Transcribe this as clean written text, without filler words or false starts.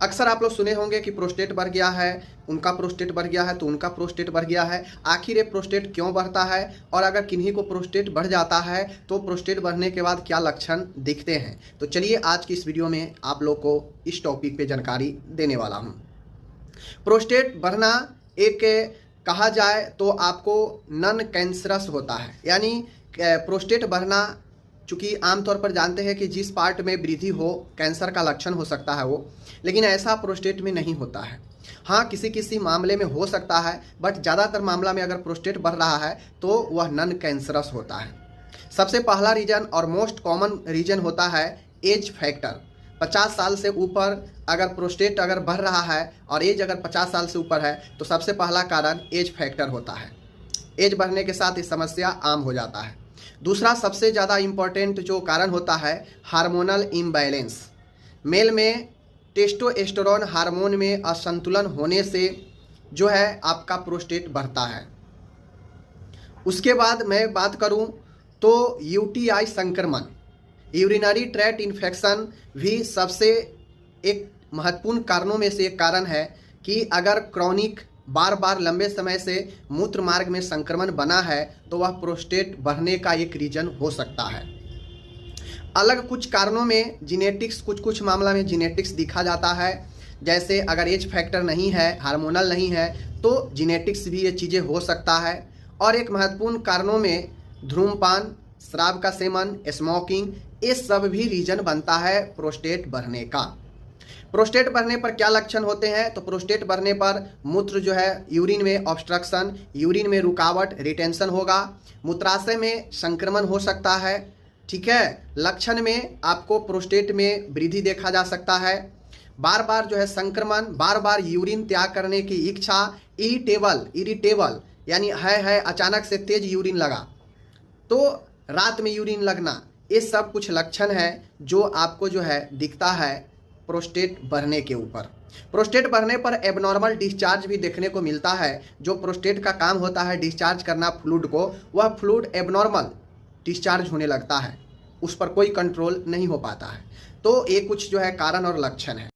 अक्सर आप लोग सुने होंगे कि प्रोस्टेट बढ़ गया है, उनका प्रोस्टेट बढ़ गया है तो उनका प्रोस्टेट बढ़ गया है। आखिर ये प्रोस्टेट क्यों बढ़ता है और अगर किन्हीं को प्रोस्टेट बढ़ जाता है तो प्रोस्टेट बढ़ने के बाद क्या लक्षण दिखते हैं, तो चलिए आज की इस वीडियो में आप लोग को इस टॉपिक पे जानकारी देने वाला हूँ। प्रोस्टेट बढ़ना एक कहा जाए तो आपको नॉन कैंसरस होता है, यानी प्रोस्टेट बढ़ना चूँकि आमतौर पर जानते हैं कि जिस पार्ट में वृद्धि हो कैंसर का लक्षण हो सकता है वो, लेकिन ऐसा प्रोस्टेट में नहीं होता है। हाँ, किसी किसी मामले में हो सकता है, बट ज़्यादातर मामला में अगर प्रोस्टेट बढ़ रहा है तो वह नॉन कैंसरस होता है। सबसे पहला रीजन और मोस्ट कॉमन रीजन होता है एज फैक्टर। 50 साल से ऊपर अगर प्रोस्टेट अगर बढ़ रहा है और एज अगर 50 साल से ऊपर है तो सबसे पहला कारण एज फैक्टर होता है। एज बढ़ने के साथ ये समस्या आम हो जाता है। दूसरा सबसे ज़्यादा इम्पॉर्टेंट जो कारण होता है हार्मोनल इम्बैलेंस। मेल में टेस्टोस्टेरोन हार्मोन में असंतुलन होने से जो है आपका प्रोस्टेट बढ़ता है। उसके बाद मैं बात करूं तो यूटीआई संक्रमण, यूरिनरी ट्रैक्ट इन्फेक्शन भी सबसे एक महत्वपूर्ण कारणों में से एक कारण है कि अगर क्रॉनिक बार बार लंबे समय से मूत्र मार्ग में संक्रमण बना है तो वह प्रोस्टेट बढ़ने का एक रीजन हो सकता है। अलग कुछ कारणों में जीनेटिक्स, कुछ मामला में जीनेटिक्स दिखा जाता है, जैसे अगर एज फैक्टर नहीं है, हार्मोनल नहीं है तो जीनेटिक्स भी ये चीज़ें हो सकता है। और एक महत्वपूर्ण कारणों में धूम्रपान, शराब का सेवन, स्मोकिंग, ये सब भी रीजन बनता है प्रोस्टेट बढ़ने का। प्रोस्टेट बढ़ने पर क्या लक्षण होते हैं, तो प्रोस्टेट बढ़ने पर मूत्र जो है यूरिन में ऑब्स्ट्रक्शन, यूरिन में रुकावट, रिटेंशन होगा, मूत्राशय में संक्रमण हो सकता है। ठीक है, लक्षण में आपको प्रोस्टेट में वृद्धि देखा जा सकता है, बार बार जो है संक्रमण, बार बार यूरिन त्याग करने की इच्छा, इरिटेबल यानी है अचानक से तेज यूरिन लगा तो रात में यूरिन लगना, ये सब कुछ लक्षण है जो आपको जो है दिखता है प्रोस्टेट बढ़ने के ऊपर। प्रोस्टेट बढ़ने पर एबनॉर्मल डिस्चार्ज भी देखने को मिलता है। जो प्रोस्टेट का काम होता है डिस्चार्ज करना फ्लूइड को, वह फ्लूइड एबनॉर्मल डिस्चार्ज होने लगता है, उस पर कोई कंट्रोल नहीं हो पाता है। तो ये कुछ जो है कारण और लक्षण है।